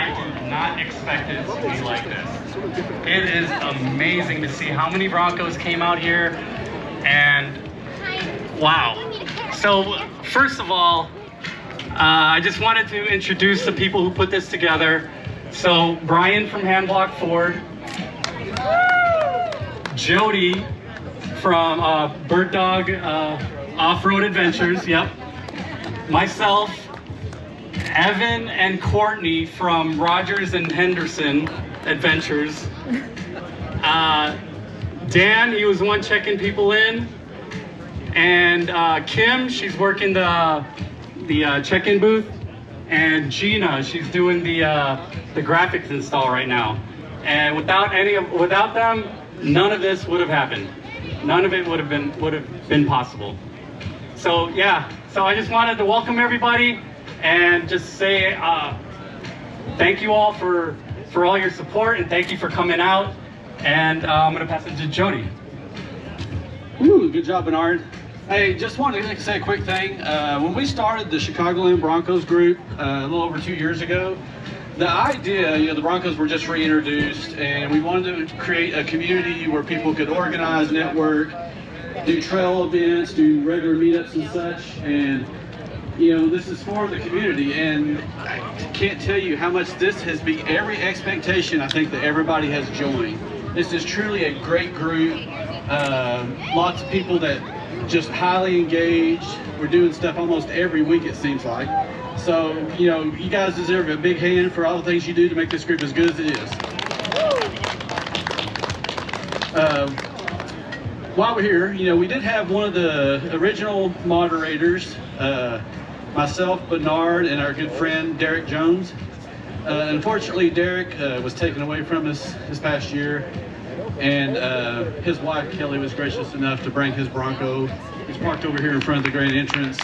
I did not expect it to be like this. It is amazing to see how many Broncos came out here, and wow. So first of all, I just wanted to introduce the people who put this together. So Brian from Hamblock Ford, Jody from Bird Dog Off-Road Adventures, yep. Myself, Evan and Courtney from Rogers and Henderson Adventures. Dan, he was the one checking people in. And Kim, she's working the check-in booth. And Gina, she's doing the graphics install right now. And without them, none of this would have happened. None of it would have been possible. So yeah, so I just wanted to welcome everybody and just say thank you all for all your support, and thank you for coming out. And I'm gonna pass it to Jody. Ooh, good job, Bernard. Hey, just wanted to say a quick thing. When we started the Chicagoland Broncos group a little over 2 years ago, the idea, the Broncos were just reintroduced, and we wanted to create a community where people could organize, network, do trail events, do regular meetups and such. And this is for the community, and I can't tell you how much this has beat every expectation I think that everybody has joined. This is truly a great group. Lots of people that just highly engaged. We're doing stuff almost every week, it seems like. So, you guys deserve a big hand for all the things you do to make this group as good as it is. While we're here, we did have one of the original moderators, myself, Bernard, and our good friend Derek Jones. Unfortunately, Derek was taken away from us this past year, and his wife Kelly was gracious enough to bring his Bronco. It's parked over here in front of the great entrance.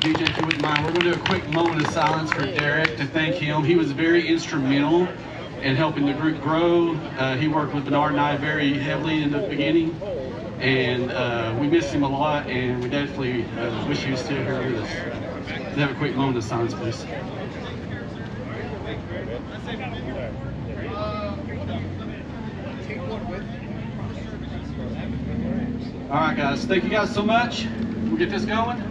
DJ, if you wouldn't mind, we're going to do a quick moment of silence for Derek to thank him. He was very instrumental in helping the group grow. He worked with Bernard and I very heavily in the beginning, and we miss him a lot, and we definitely wish he was still here with us. Let's have a quick moment of silence, please. All right, guys, thank you guys so much. We'll get this going.